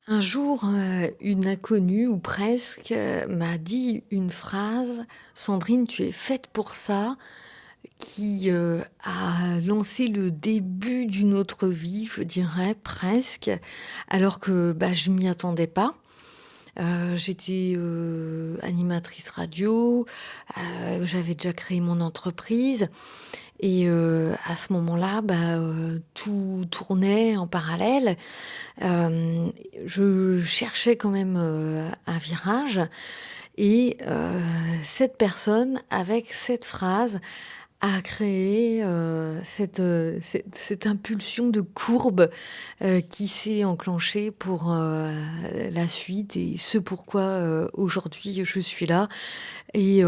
Un jour, une inconnue ou presque, m'a dit une phrase: «Sandrine, tu es faite pour ça», qui, a lancé le début d'une autre vie, je dirais presque, alors que, je m'y attendais pas. J'étais, animatrice radio, j'avais déjà créé mon entreprise et à ce moment-là, tout tournait en parallèle. Hem, je cherchais quand même, un virage et cette personne, avec cette phrase, a créé, cette impulsion de courbe, qui s'est enclenchée pour, la suite et ce pourquoi, aujourd'hui je suis là et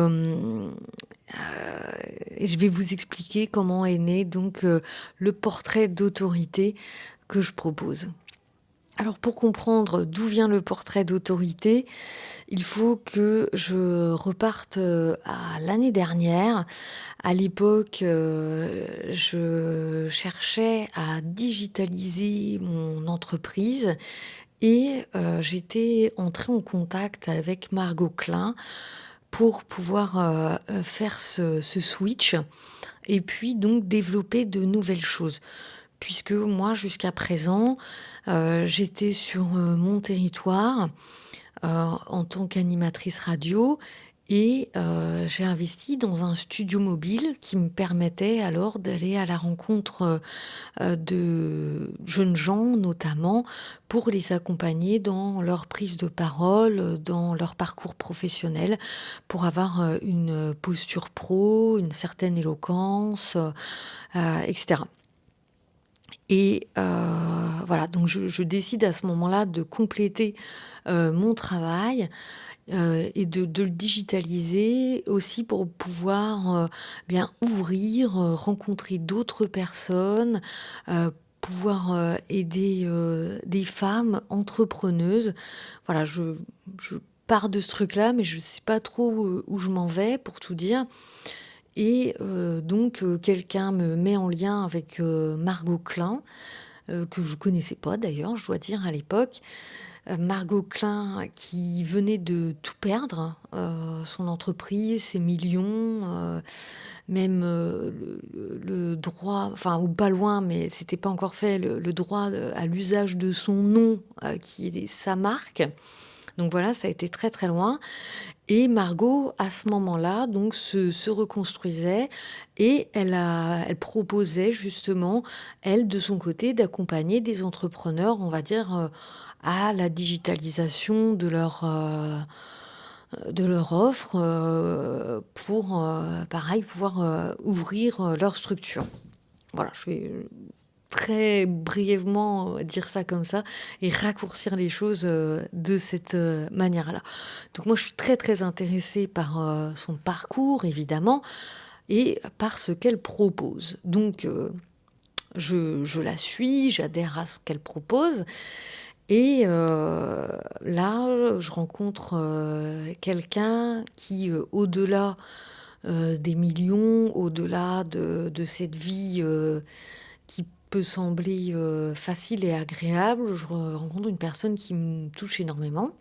et je vais vous expliquer comment est né donc, le portrait d'autorité que je propose. Alors pour comprendre d'où vient le portrait d'autorité, il faut que je reparte, à l'année dernière. À l'époque, je cherchais à digitaliser mon entreprise et j'étais entrée en contact avec Margot Klein pour pouvoir, faire ce switch et puis donc développer de nouvelles choses. Puisque moi jusqu'à présent, j'étais sur, mon territoire, en tant qu'animatrice radio et j'ai investi dans un studio mobile qui me permettait alors d'aller à la rencontre, de jeunes gens notamment, pour les accompagner dans leur prise de parole, dans leur parcours professionnel, pour avoir, une posture pro, une certaine éloquence, et cetera. Et voilà, donc je décide à ce moment-là de compléter, mon travail, et de le digitaliser aussi pour pouvoir, bien ouvrir, rencontrer d'autres personnes, pouvoir, aider, des femmes entrepreneuses. Voilà, je pars de ce truc-là, mais je ne sais pas trop, où je m'en vais pour tout dire. Et donc quelqu'un me met en lien avec, Margot Klein, que je connaissais pas d'ailleurs, je dois dire à l'époque. Margot Klein qui venait de tout perdre, son entreprise, ses millions, même, le droit, enfin ou pas loin, mais c'était pas encore fait, le droit, à l'usage de son nom, qui est sa marque. Donc voilà, ça a été très, très loin. Et Margot, à ce moment-là, donc se reconstruisait et elle proposait justement, elle, de son côté, d'accompagner des entrepreneurs, on va dire, à la digitalisation de leur offre, pour, pareil, pouvoir, ouvrir, leur structure. Voilà, je vais, très brièvement, dire ça comme ça et raccourcir les choses, de cette, manière-là. Donc moi, je suis très, très intéressée par, son parcours évidemment et par ce qu'elle propose. Donc je la suis, j'adhère à ce qu'elle propose et là, je rencontre, quelqu'un qui, au-delà, des millions, au-delà de cette vie, qui peut sembler, facile et agréable, je rencontre une personne qui me touche énormément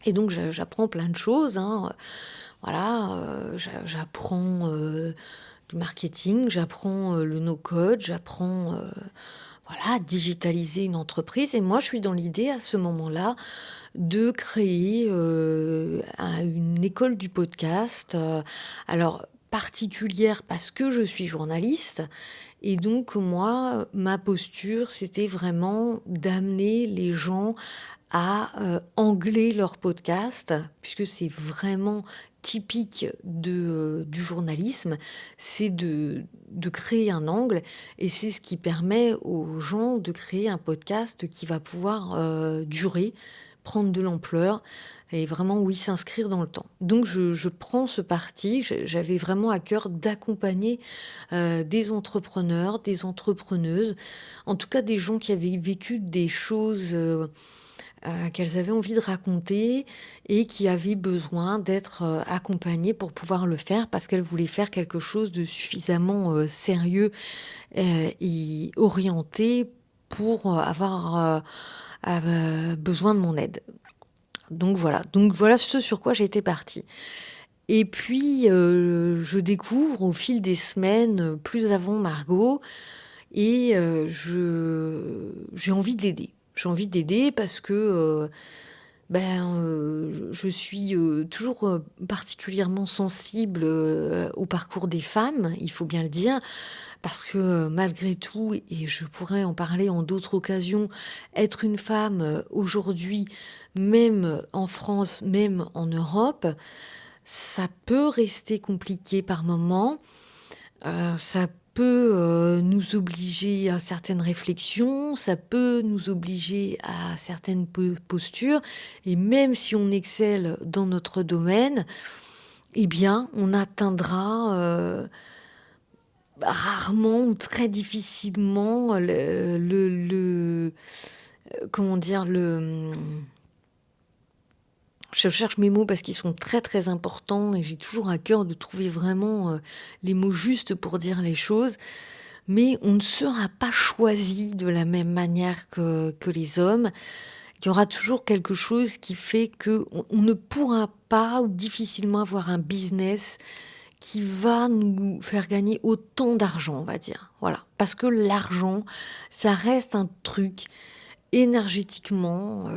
et donc j'apprends plein de choses, hein, voilà, j'apprends, du marketing, j'apprends, le no-code, j'apprends, voilà, à digitaliser une entreprise et moi je suis dans l'idée à ce moment-là de créer, une école du podcast, alors particulière parce que je suis journaliste et donc moi, ma posture, c'était vraiment d'amener les gens à, angler leur podcast, puisque c'est vraiment typique du journalisme, c'est de créer un angle et c'est ce qui permet aux gens de créer un podcast qui va pouvoir, durer, prendre de l'ampleur et vraiment, oui, s'inscrire dans le temps. Donc je prends ce parti, j'avais vraiment à cœur d'accompagner, des entrepreneurs, des entrepreneuses, en tout cas des gens qui avaient vécu des choses, qu'elles avaient envie de raconter et qui avaient besoin d'être, accompagnées pour pouvoir le faire parce qu'elles voulaient faire quelque chose de suffisamment, sérieux, et orienté pour, avoir, a, besoin de mon aide. Donc voilà ce sur quoi j'étais partie. Et puis, je découvre au fil des semaines, plus avant Margot et j'ai envie d'aider. J'ai envie d'aider parce que, je suis, toujours, particulièrement sensible, au parcours des femmes, il faut bien le dire. Parce que, malgré tout et je pourrais en parler en d'autres occasions, être une femme, aujourd'hui, même en France, même en Europe, ça peut rester compliqué par moments. Ça peut, nous obliger à certaines réflexions, ça peut nous obliger à certaines postures et même si on excelle dans notre domaine, eh bien, on atteindra, rarement ou très difficilement comment dire? Je cherche mes mots parce qu'ils sont très, très importants et j'ai toujours à cœur de trouver vraiment, les mots justes pour dire les choses. Mais on ne sera pas choisi de la même manière que les hommes. Il y aura toujours quelque chose qui fait qu'on ne pourra pas ou difficilement avoir un business qui va nous faire gagner autant d'argent, on va dire. Voilà. Parce que l'argent, ça reste un truc énergétiquement,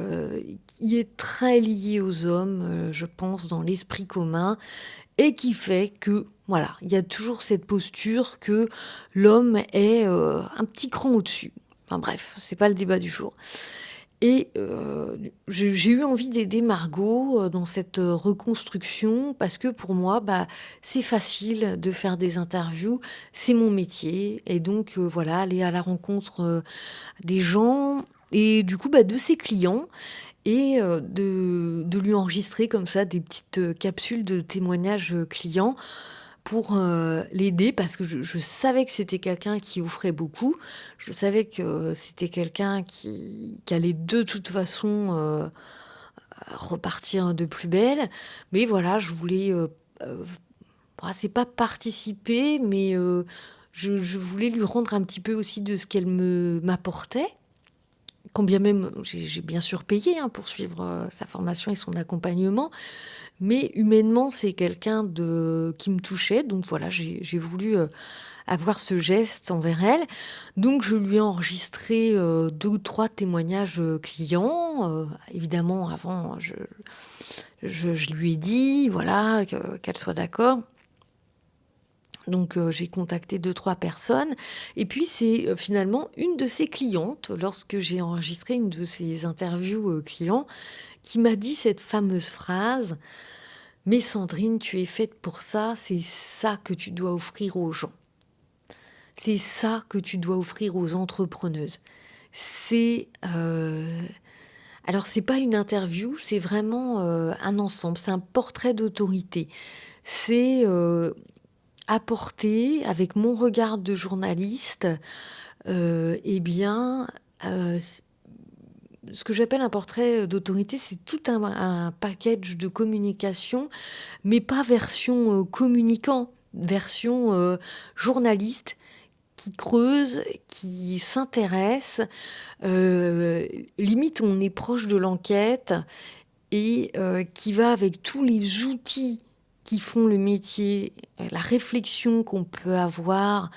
qui est très lié aux hommes, je pense dans l'esprit commun et qui fait que, voilà, il y a toujours cette posture que l'homme est, un petit cran au-dessus. Enfin bref, c'est pas le débat du jour. Et j'ai eu envie d'aider Margot, dans cette, reconstruction parce que pour moi, bah, c'est facile de faire des interviews, c'est mon métier et donc voilà, aller à la rencontre, des gens et du coup, bah, de ses clients et de lui enregistrer comme ça des petites, capsules de témoignages, clients pour, l'aider parce que je savais que c'était quelqu'un qui offrait beaucoup. Je savais que c'était quelqu'un qui allait de toute façon, repartir de plus belle. Mais voilà, je voulais, c'est pas participer, mais, je voulais lui rendre un petit peu aussi de ce qu'elle m'apportait. Quand bien même j'ai bien sûr payé, hein, pour suivre, sa formation et son accompagnement. Mais humainement, c'est quelqu'un de qui me touchait, donc voilà, j'ai voulu, avoir ce geste envers elle. Donc je lui ai enregistré, 2 ou 3 témoignages, clients, évidemment avant je lui ai dit, voilà, qu'elle soit d'accord. Donc j'ai contacté deux trois personnes et puis c'est, finalement une de ses clientes, lorsque j'ai enregistré une de ses interviews, clients, qui m'a dit cette fameuse phrase: «Mais Sandrine, tu es faite pour ça, c'est ça que tu dois offrir aux gens. C'est ça que tu dois offrir aux entrepreneuses». C'est, alors c'est pas une interview, c'est vraiment, un ensemble, c'est un portrait d'autorité. C'est, apporter avec mon regard de journaliste, et bien, c ce que j'appelle un portrait, d'autorité, c'est tout un package de communication, mais pas version, communicant, version, journaliste qui creuse, qui s'intéresse, heu, limite on est proche de l'enquête et qui va avec tous les outils qui font le métier, la réflexion qu'on peut avoir,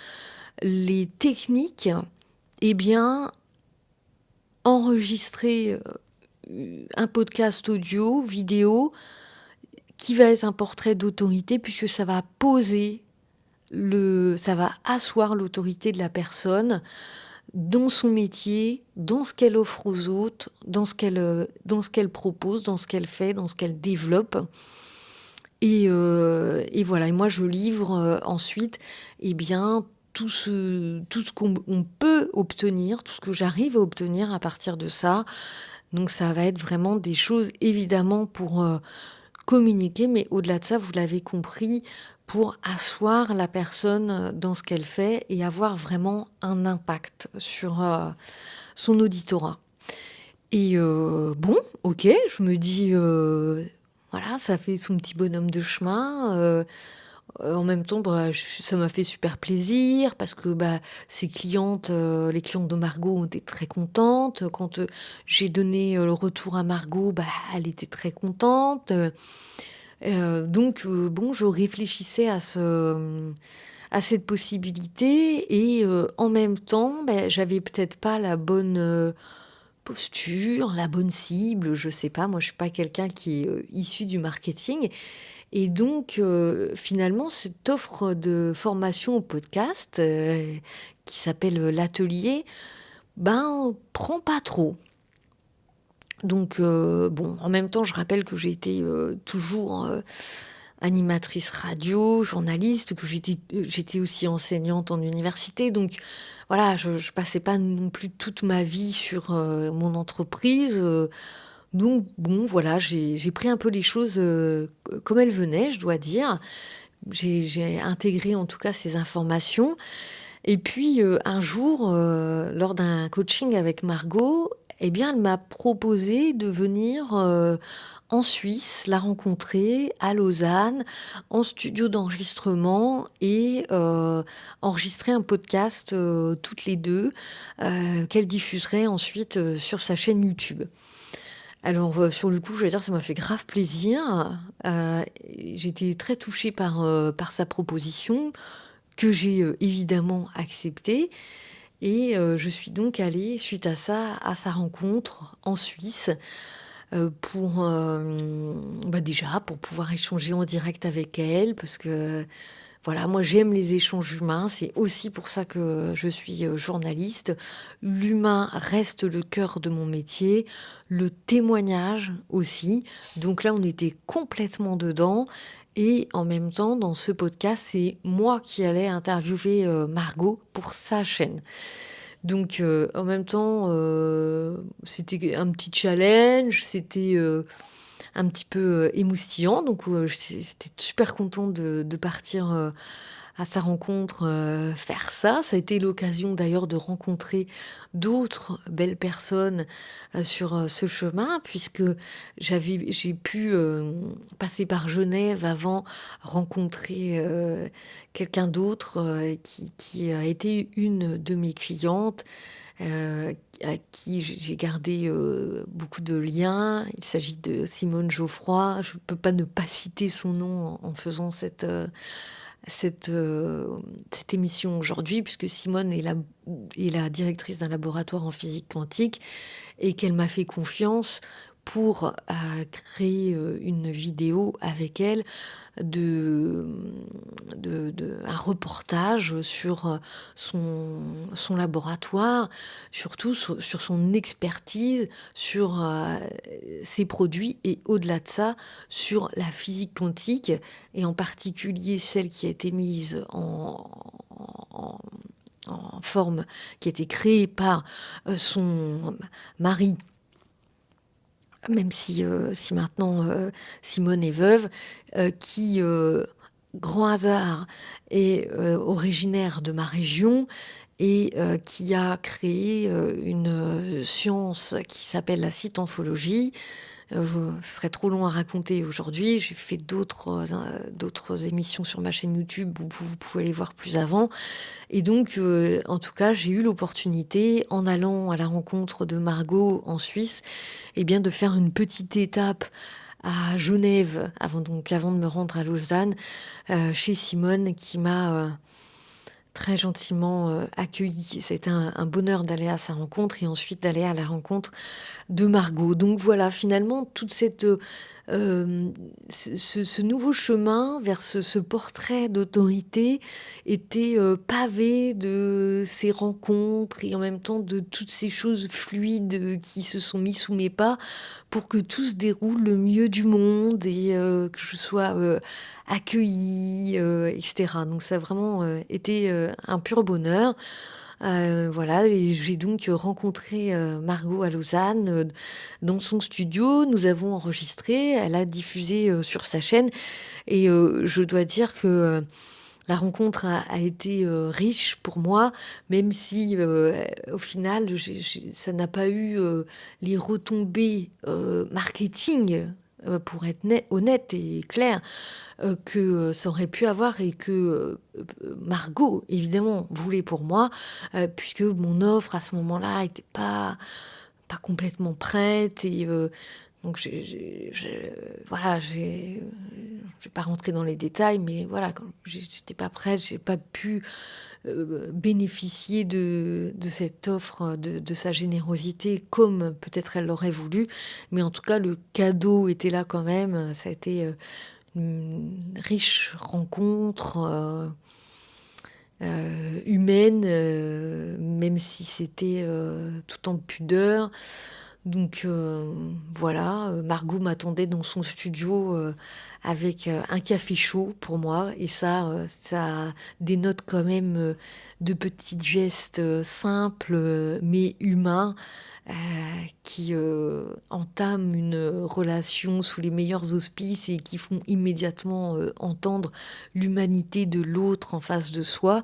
les techniques et bien, enregistrer, un podcast audio, vidéo qui va être un portrait d'autorité puisque ça va asseoir l'autorité de la personne dans son métier, dans ce qu'elle offre aux autres, dans ce qu'elle propose, dans ce qu'elle fait, dans ce qu'elle développe et voilà et moi je livre, ensuite et bien tout ce qu'on peut obtenir, tout ce que j'arrive à obtenir à partir de ça. Donc ça va être vraiment des choses évidemment pour, communiquer, mais au-delà de ça, vous l'avez compris, pour asseoir la personne, dans ce qu'elle fait et avoir vraiment un impact sur, son auditorat. Et bon, OK, je me dis, voilà, ça fait son petit bonhomme de chemin, En même temps, bah, ch ça m'a fait super plaisir parce que, bah, les clientes de Margot ont été très contentes. Quand, j'ai donné, le retour à Margot, bah, elle était très contente, donc bon, je réfléchissais à cette possibilité et en même temps, beh, j'avais peut-être pas la bonne, posture, la bonne cible, je sais pas. Moi, je suis pas quelqu'un qui est, issu du marketing et donc finalement, cette offre de formation au podcast, qui s'appelle, l'atelier, ben, prend pas trop. Donc bon, en même temps, je rappelle que j'ai été, toujours, animatrice radio, journaliste, que j'étais aussi enseignante en université. Donc voilà, je passais pas non plus toute ma vie sur, mon entreprise, donc bon, voilà, j'ai pris un peu les choses, comme elles venaient, je dois dire. J'ai intégré en tout cas ces informations et puis, un jour, lors d'un coaching avec Margot, eh bien, elle m'a proposé de venir, en Suisse, la rencontrer à Lausanne, en studio d'enregistrement et enregistrer un podcast, toutes les 2, qu'elle diffuserait ensuite, sur sa chaîne YouTube. Alors, sur le coup, je vais dire, ça m'a fait grave plaisir, et j'étais très touchée par sa proposition que j'ai, évidemment acceptée et je suis donc allée suite à ça, à sa rencontre en Suisse, pour, bah, déjà pour pouvoir échanger en direct avec elle parce que, voilà, moi j'aime les échanges humains. C'est aussi pour ça que je suis, journaliste. L'humain reste le cœur de mon métier, le témoignage aussi. Donc là, on était complètement dedans et en même temps, dans ce podcast, c'est moi qui allais interviewer, Margot pour sa chaîne. Donc en même temps, c'était un petit challenge, c'était, un petit peu, émoustillant donc j'étais super contente de partir, à sa rencontre, faire ça. Ça a été l'occasion d'ailleurs de rencontrer d'autres belles personnes, sur, ce chemin puisque j'ai pu, passer par Genève avant, rencontrer, quelqu'un d'autre, qui a été une de mes clientes, à qui j'ai gardé, beaucoup de liens. Il s'agit de Simone Geoffroy. Je ne peux pas ne pas citer son nom en faisant cette, heu, cette émission aujourd'hui puisque Simone est la directrice d'un laboratoire en physique quantique et qu'elle m'a fait confiance pour, créer, une vidéo avec elle de, un reportage sur, son laboratoire, surtout sur son expertise, sur, ses produits et au-delà de ça, sur la physique quantique et en particulier celle qui a été mise en en forme qui a été créée par, son mari, même si maintenant, Simone est veuve, qui, grand hasard, est, originaire de ma région et qui a créé, une, science qui s'appelle la cytomphologie. Ce serait trop long à raconter aujourd'hui. J'ai fait d'autres émissions sur ma chaîne YouTube où vous pouvez aller voir plus avant et donc en tout cas, j'ai eu l'opportunité, en allant à la rencontre de Margot en Suisse et bien, de faire une petite étape à Genève avant de me rendre à Lausanne, chez Simone qui m'a, très gentiment, accueillie. C'était un bonheur d'aller à sa rencontre et ensuite d'aller à la rencontre de Margot. Donc voilà, finalement, toute cette, ce nouveau chemin vers ce portrait d'autorité était, pavé de ces rencontres et en même temps de toutes ces choses fluides, qui se sont mis sous mes pas pour que tout se déroule le mieux du monde et que je sois, accueillie, et cetera. Donc ça a vraiment, été, un pur bonheur. Voilà et j'ai donc rencontré, Margot à Lausanne, dans son studio. Nous avons enregistré, elle a diffusé, sur sa chaîne et je dois dire que, la rencontre a été, riche pour moi, même si, au final, ça n'a pas eu, les retombées, marketing, pour être honnête et claire, que, ça aurait pu avoir et que, Margot évidemment voulait pour moi, puisque mon offre à ce moment-là était pas complètement prête et donc voilà, je vais pas rentrer dans les détails, mais voilà, quand j'étais pas prête, j'ai pas pu, bénéficier de cette offre, de sa générosité comme peut-être elle l'aurait voulu. Mais en tout cas, le cadeau était là quand même, ça a été, une riche rencontre, humaine, même si c'était, tout en pudeur. Donc voilà, Margot m'attendait dans son studio, avec, un café chaud pour moi et ça dénote quand même, de petits gestes, simples, mais humains, heu, qui, entament une, relation sous les meilleurs auspices et qui font immédiatement, entendre l'humanité de l'autre en face de soi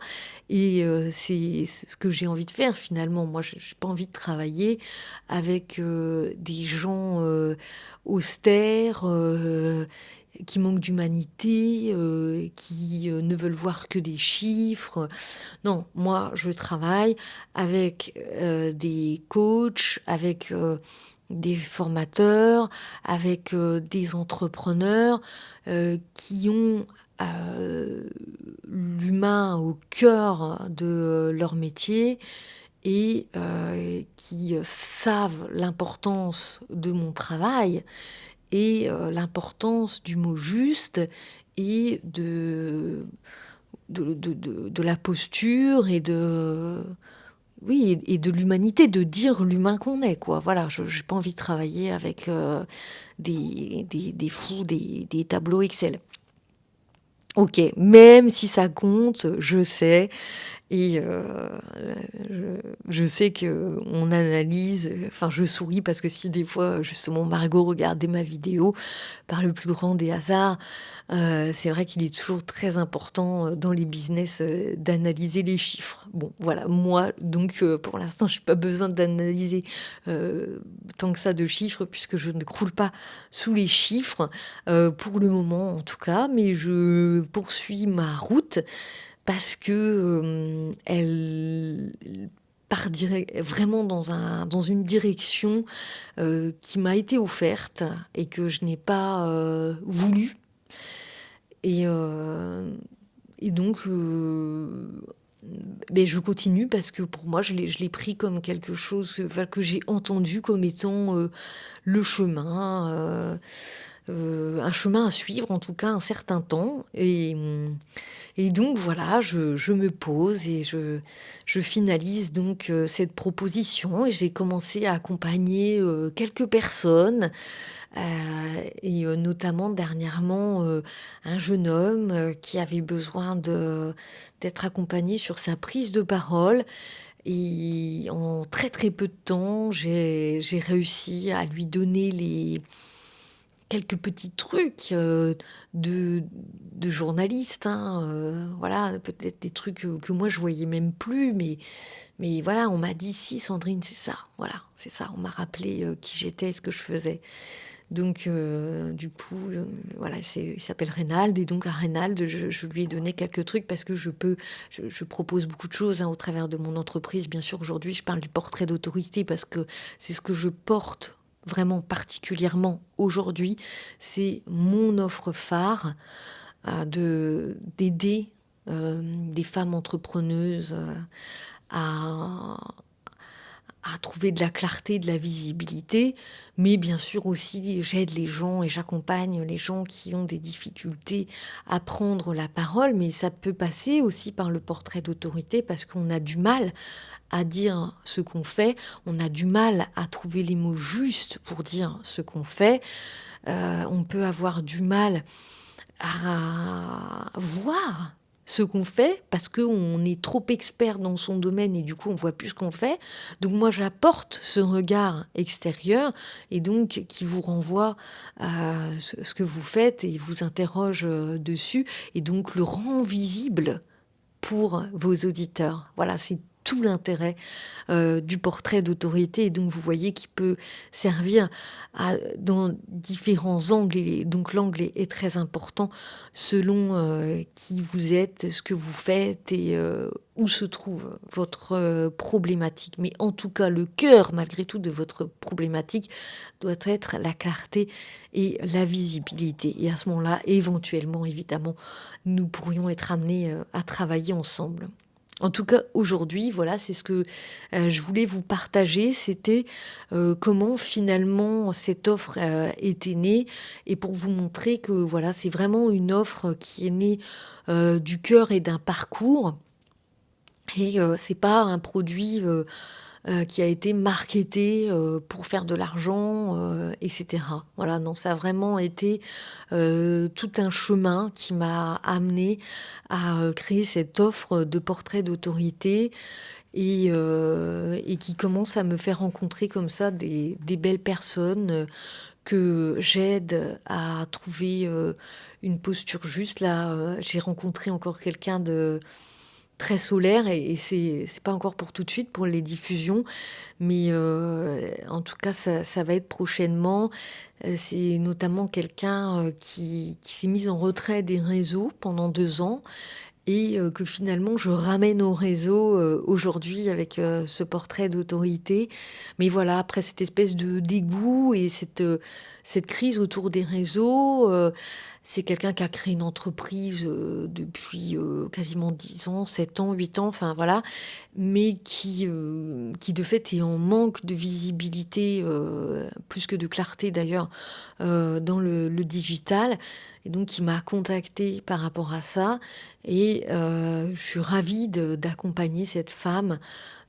et c'est ce que j'ai envie de faire finalement. Moi, je j'ai pas envie de travailler avec, des gens, austères, qui manquent d'humanité, qui, ne veulent voir que des chiffres. Non, moi, je travaille avec, des coachs, avec, des formateurs, avec, des entrepreneurs, qui ont, heu, l'humain au cœur de leur métier et qui, savent l'importance de mon travail et l'importance du mot juste et de la posture et de oui et de l'humanité, de dire l'humain qu'on est, quoi. Voilà, je j'ai pas envie de travailler avec, des fous, des tableaux Excel. OK, même si ça compte, je sais et je sais qu'on analyse, enfin, je souris parce que si des fois, justement, Margot regardait ma vidéo, par le plus grand des hasards, c'est vrai qu'il est toujours très important, dans les business, d'analyser les chiffres. Bon, voilà, moi, donc pour l'instant, j'ai pas besoin d'analyser, tant que ça de chiffres puisque je ne croule pas sous les chiffres, pour le moment en tout cas, mais je poursuis ma route parce que, elle part vraiment dans une direction, qui m'a été offerte et que je n'ai pas, voulu et donc beh, je continue parce que pour moi, je l'ai pris comme quelque chose, enfin, que j'ai entendu comme étant, le chemin, un chemin à suivre, en tout cas un certain temps et donc voilà, je me pose et je finalise donc, cette proposition et j'ai commencé à accompagner, quelques personnes, heu et notamment dernièrement, un jeune homme, qui avait besoin d'être accompagné sur sa prise de parole et en très, très peu de temps, j'ai réussi à lui donner les quelques petits trucs, de journaliste, hein, voilà, peut-être des trucs, que moi je voyais même plus, mais voilà, on m'a dit: «Si Sandrine, c'est ça, voilà, c'est ça». On m'a rappelé, qui j'étais, ce que je faisais. Donc du coup, voilà, il s'appelle Reynald et donc à Reynald, je lui ai donné quelques trucs parce que je propose beaucoup de choses, hein, au travers de mon entreprise. Bien sûr, aujourd'hui, je parle du portrait d'autorité parce que c'est ce que je porte vraiment particulièrement aujourd'hui. C'est mon offre phare, d'aider, des femmes entrepreneuses, à trouver de la clarté, de la visibilité, mais bien sûr aussi j'aide les gens et j'accompagne les gens qui ont des difficultés à prendre la parole, mais ça peut passer aussi par le portrait d'autorité parce qu'on a du mal à dire ce qu'on fait, on a du mal à trouver les mots justes pour dire ce qu'on fait, on peut avoir du mal à voir ce qu'on fait parce qu'on est trop expert dans son domaine et du coup on voit plus ce qu'on fait. Donc moi j'apporte ce regard extérieur et donc qui vous renvoie à ce que vous faites et vous interroge, dessus et donc le rend visible pour vos auditeurs. Voilà, c'est tout l'intérêt du portrait d'autorité et donc vous voyez qu'il peut servir dans différents angles et donc l'angle est très important selon qui vous êtes, ce que vous faites et où se trouve votre problématique. Mais en tout cas, le cœur malgré tout de votre problématique doit être la clarté et la visibilité. Et à ce moment-là, éventuellement, évidemment, nous pourrions être amenés à travailler ensemble. En tout cas, aujourd'hui, voilà, c'est ce que je voulais vous partager. C'était comment finalement cette offre était née et pour vous montrer que voilà, c'est vraiment une offre qui est née du cœur et d'un parcours. Et c'est pas un produit qui a été marketé pour faire de l'argent, et cetera. Voilà, non, ça a vraiment été tout un chemin qui m'a amené à créer cette offre de portrait d'autorité et qui commence à me faire rencontrer comme ça des belles personnes que j'aide à trouver une posture juste. Là, j'ai rencontré encore quelqu'un de très solaire et c'est pas encore pour tout de suite pour les diffusions, mais en tout cas ça va être prochainement. C'est notamment quelqu'un, qui s'est mis en retrait des réseaux pendant 2 ans et que finalement je ramène au réseau, aujourd'hui avec, ce portrait d'autorité. Mais voilà, après cette espèce de dégoût et cette crise autour des réseaux, c'est quelqu'un qui a créé une entreprise, depuis, quasiment 10 ans, 7 ans, 8 ans, enfin voilà, mais qui de fait est en manque de visibilité, plus que de clarté d'ailleurs, dans le digital et donc il m'a contactée par rapport à ça et je suis ravie d'accompagner cette femme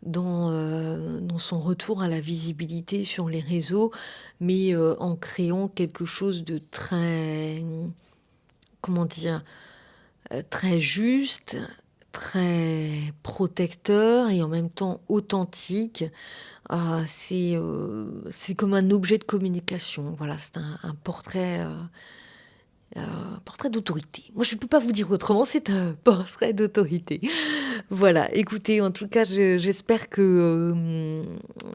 dans son retour à la visibilité sur les réseaux, mais en créant quelque chose de très, comment dire? Très juste, très protecteur et en même temps authentique. C'est comme un objet de communication. Voilà, c'est un portrait d'autorité. Moi, je ne peux pas vous dire autrement, c'est un portrait d'autorité. Voilà, écoutez, en tout cas, j'espère que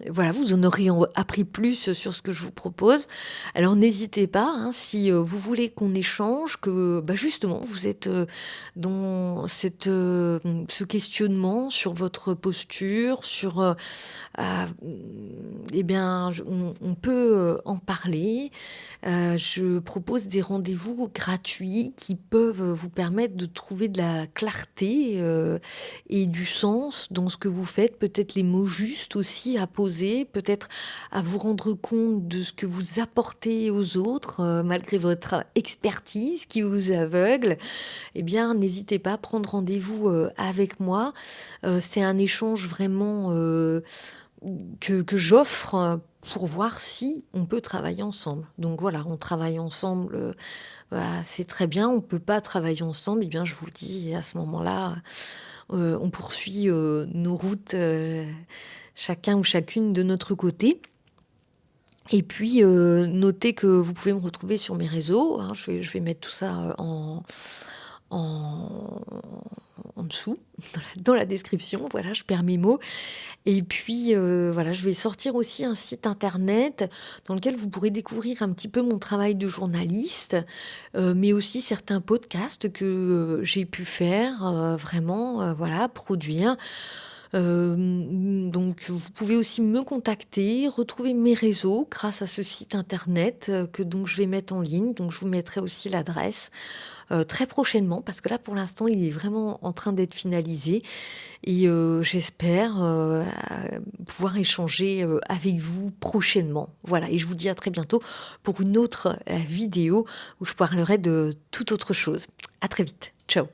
voilà, vous en aurez appris plus sur ce que je vous propose. Alors, n'hésitez pas, hein, si vous voulez qu'on échange, que bah, justement, vous êtes dans ce questionnement sur votre posture, sur ah, eh bien, on peut en parler. Je propose des rendez-vous gratuits qui peuvent vous permettre de trouver de la clarté et du sens dans ce que vous faites, peut-être les mots justes aussi à poser, peut-être à vous rendre compte de ce que vous apportez aux autres, malgré votre expertise qui vous aveugle. Eh bien, n'hésitez pas à prendre rendez-vous avec moi. C'est un échange vraiment que j'offre pour voir si on peut travailler ensemble. Donc voilà, on travaille ensemble, bah, c'est très bien. On peut pas travailler ensemble, eh bien je vous le dis et à ce moment-là, on poursuit, nos routes, chacun ou chacune de notre côté. Et puis, notez que vous pouvez me retrouver sur mes réseaux, hein. Je vais mettre tout ça, en en dessous, dans la description. Voilà, je perds mes mots. Et puis, voilà, je vais sortir aussi un site internet dans lequel vous pourrez découvrir un petit peu mon travail de journaliste, mais aussi certains podcasts que, j'ai pu faire, vraiment, voilà, produire. Donc vous pouvez aussi me contacter, retrouver mes réseaux grâce à ce site internet, que donc je vais mettre en ligne. Donc je vous mettrai aussi l'adresse, très prochainement parce que là, pour l'instant, il est vraiment en train d'être finalisé et j'espère, pouvoir échanger, avec vous prochainement. Voilà et je vous dis à très bientôt pour une autre, vidéo où je parlerai de toute autre chose. À très vite. Ciao.